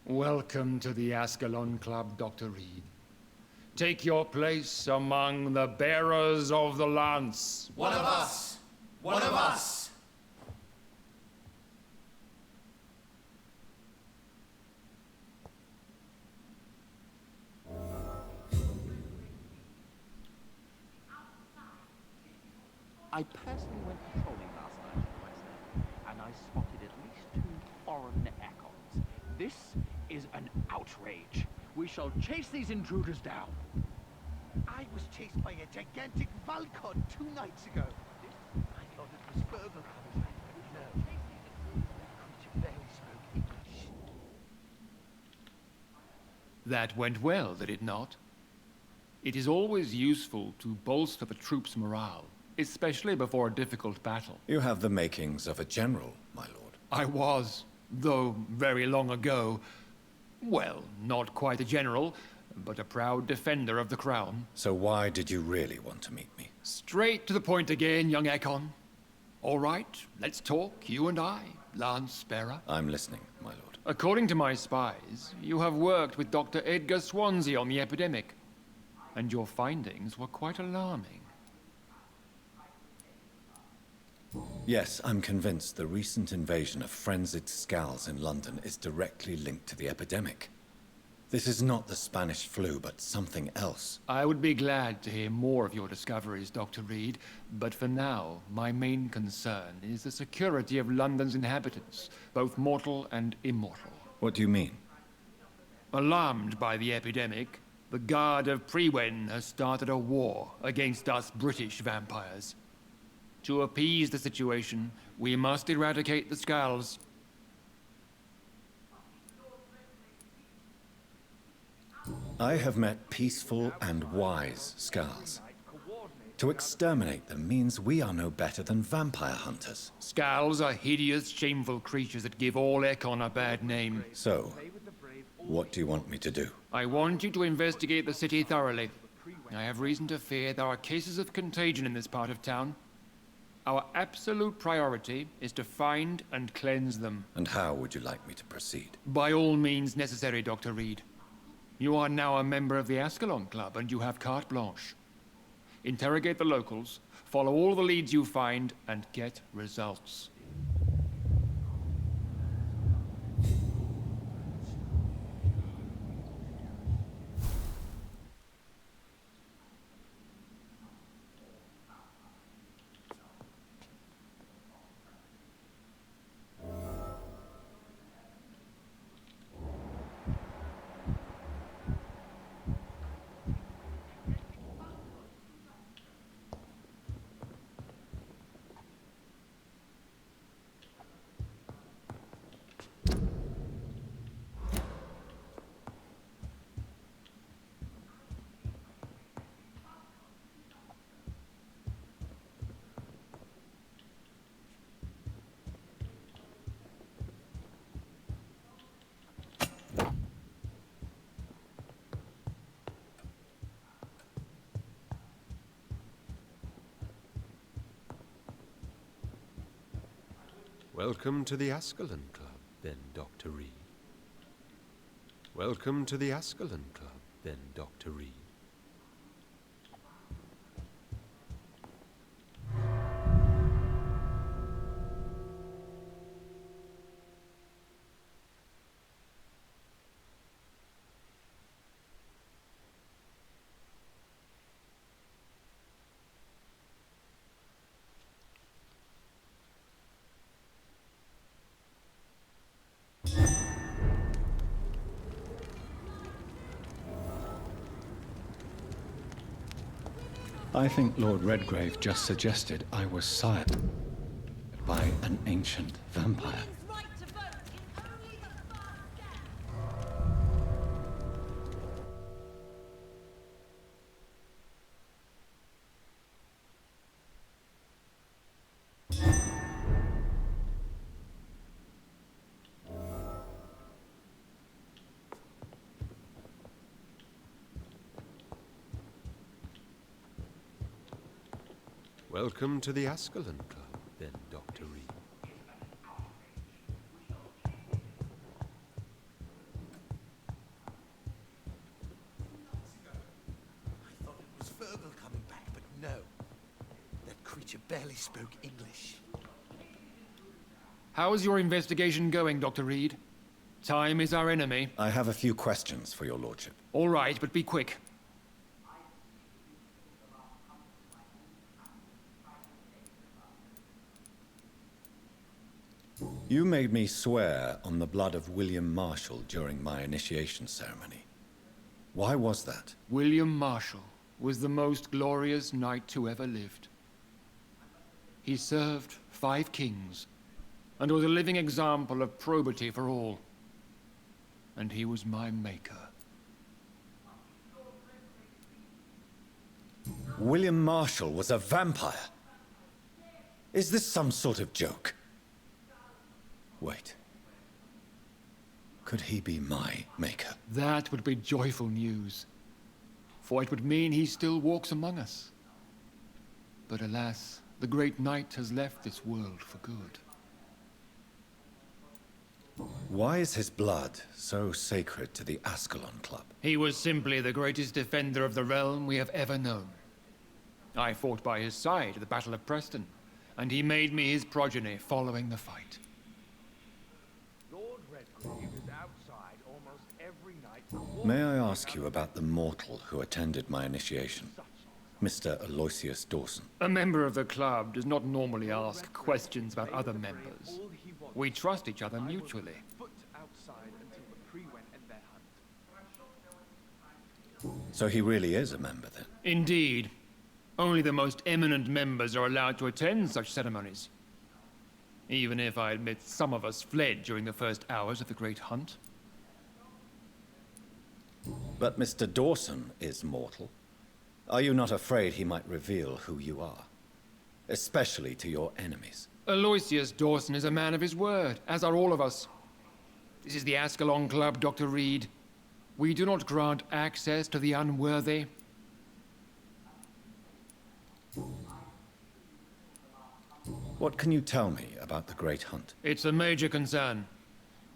Welcome to the Ascalon Club, Dr. Reed. Take your place among the bearers of the lance. One of us! One of us! I personally went patrolling last night myself, and I spotted at least 2 foreign Ekons. This is an outrage. We shall chase these intruders down. I was chased by a gigantic Valcon 2 nights ago. I thought it was further coming. No. The creature barely spoke English. That went well, did it not? It is always useful to bolster the troops' morale, especially before a difficult battle. You have the makings of a general, my lord. I was, though very long ago. Well, not quite a general, but a proud defender of the crown. So why did you really want to meet me? Straight to the point again, young Ekon. All right, let's talk, you and I, Lance Bearer. I'm listening, my lord. According to my spies, you have worked with Dr. Edgar Swansea on the epidemic, and your findings were quite alarming. Yes, I'm convinced the recent invasion of frenzied Scals in London is directly linked to the epidemic. This is not the Spanish flu, but something else. I would be glad to hear more of your discoveries, Dr. Reed, but for now, my main concern is the security of London's inhabitants, both mortal and immortal. What do you mean? Alarmed by the epidemic, the Guard of Priwen has started a war against us British vampires. To appease the situation, we must eradicate the Scals. I have met peaceful and wise Scals. To exterminate them means we are no better than vampire hunters. Scowls are hideous, shameful creatures that give all Ekon a bad name. So, what do you want me to do? I want you to investigate the city thoroughly. I have reason to fear there are cases of contagion in this part of town. Our absolute priority is to find and cleanse them. And how would you like me to proceed? By all means necessary, Dr. Reed. You are now a member of the Ascalon Club, and you have carte blanche. Interrogate the locals, follow all the leads you find, and get results. Welcome to the Ascalon Club, then, Dr. Reed. Welcome to the Ascalon Club, then, Dr. Reed. I think Lord Redgrave just suggested I was sired by an ancient vampire. Welcome to the Ascalon Club, then, Dr. Reed. I thought it was Fergal coming back, but no. That creature barely spoke English. How is your investigation going, Dr. Reed? Time is our enemy. I have a few questions for your lordship. All right, but be quick. You made me swear on the blood of William Marshall during my initiation ceremony. Why was that? William Marshall was the most glorious knight who ever lived. He served 5 kings, and was a living example of probity for all. And he was my maker. William Marshall was a vampire? Is this some sort of joke? Wait. Could he be my maker? That would be joyful news, for it would mean he still walks among us. But alas, the great knight has left this world for good. Why is his blood so sacred to the Ascalon Club? He was simply the greatest defender of the realm we have ever known. I fought by his side at the Battle of Preston, and he made me his progeny following the fight. Lord Redgrave is outside almost every night. May I ask you about the mortal who attended my initiation? Mr. Aloysius Dawson. A member of the club does not normally ask questions about other members. We trust each other mutually. So he really is a member, then? Indeed. Only the most eminent members are allowed to attend such ceremonies. Even if I admit some of us fled during the first hours of the Great Hunt. But Mr. Dawson is mortal. Are you not afraid he might reveal who you are? Especially to your enemies. Aloysius Dawson is a man of his word, as are all of us. This is the Ascalon Club, Dr. Reed. We do not grant access to the unworthy. What can you tell me about the Great Hunt? It's a major concern,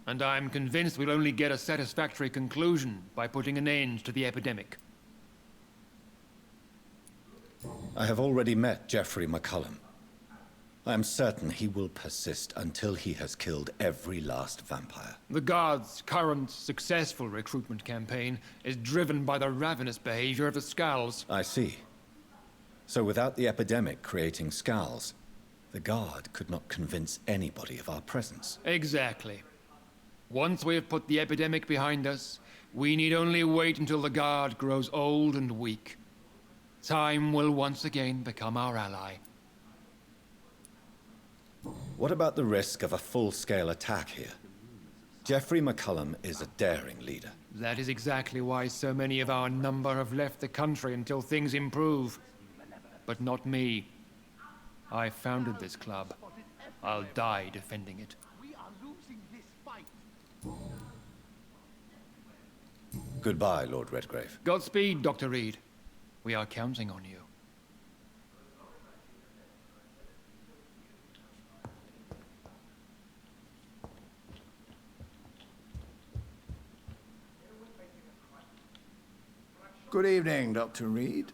and I'm convinced we'll only get a satisfactory conclusion by putting an end to the epidemic. I have already met Geoffrey McCullum. I am certain he will persist until he has killed every last vampire. The Guard's current successful recruitment campaign is driven by the ravenous behavior of the Skulls. I see. So without the epidemic creating Skulls, the Guard could not convince anybody of our presence. Exactly. Once we have put the epidemic behind us, we need only wait until the Guard grows old and weak. Time will once again become our ally. What about the risk of a full-scale attack here? Geoffrey McCullum is a daring leader. That is exactly why so many of our number have left the country until things improve. But not me. I founded this club. I'll die defending it. We are losing this fight. Goodbye, Lord Redgrave. Godspeed, Dr. Reed. We are counting on you. Good evening, Dr. Reed.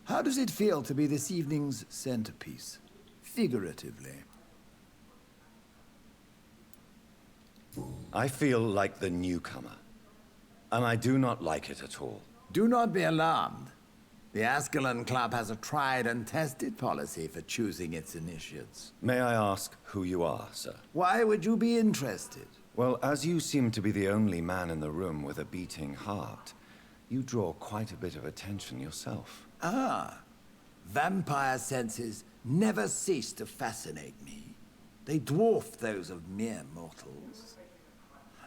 How does it feel to be this evening's centerpiece? Figuratively. I feel like the newcomer, and I do not like it at all. Do not be alarmed. The Ascalon Club has a tried and tested policy for choosing its initiates. May I ask who you are, sir? Why would you be interested? Well, as you seem to be the only man in the room with a beating heart, you draw quite a bit of attention yourself. Ah, vampire senses never cease to fascinate me. They dwarf those of mere mortals.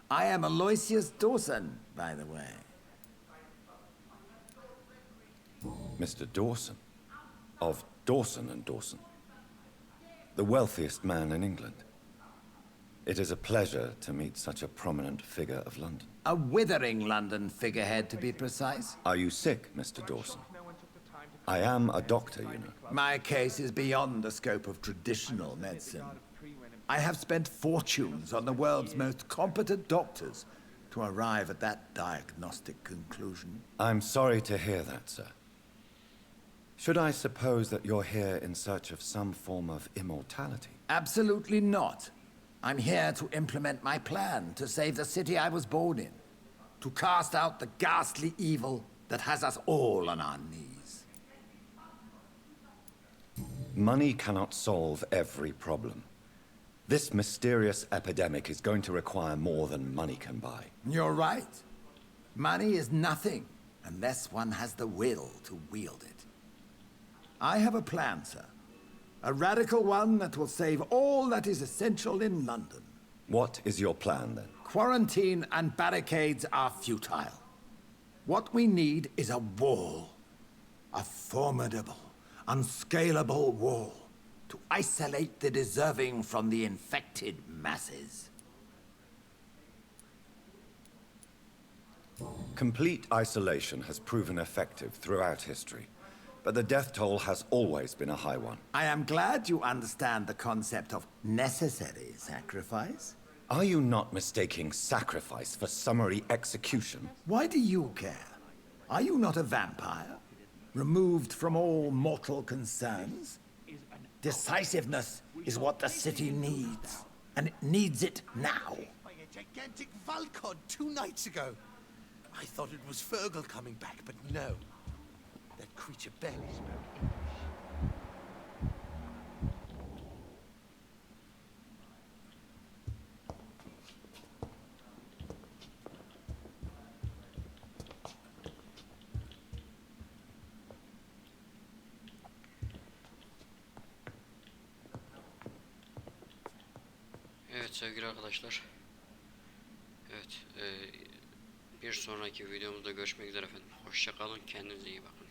I am Aloysius Dawson, by the way. Mr. Dawson, of Dawson and Dawson, the wealthiest man in England. It is a pleasure to meet such a prominent figure of London. A withering London figurehead, to be precise. Are you sick, Mr. Dawson? I am a doctor, you know. My case is beyond the scope of traditional medicine. I have spent fortunes on the world's most competent doctors to arrive at that diagnostic conclusion. I'm sorry to hear that, sir. Should I suppose that you're here in search of some form of immortality? Absolutely not. I'm here to implement my plan to save the city I was born in. To cast out the ghastly evil that has us all on our knees. Money cannot solve every problem. This mysterious epidemic is going to require more than money can buy. You're right. Money is nothing unless one has the will to wield it. I have a plan, sir. A radical one that will save all that is essential in London. What is your plan, then? Quarantine and barricades are futile. What we need is a wall. A formidable, unscalable wall to isolate the deserving from the infected masses. Complete isolation has proven effective throughout history, but the death toll has always been a high one. I am glad you understand the concept of necessary sacrifice. Are you not mistaking sacrifice for summary execution? Why do you care? Are you not a vampire? Removed from all mortal concerns? Decisiveness is what the city needs, and it needs it now. By a gigantic Valcod 2 nights ago. I thought it was Fergal coming back, but no. That creature barely spoke English. Evet sevgili arkadaşlar. Evet, bir sonraki videomuzda görüşmek üzere efendim. Hoşça kalın, kendinize iyi bakın.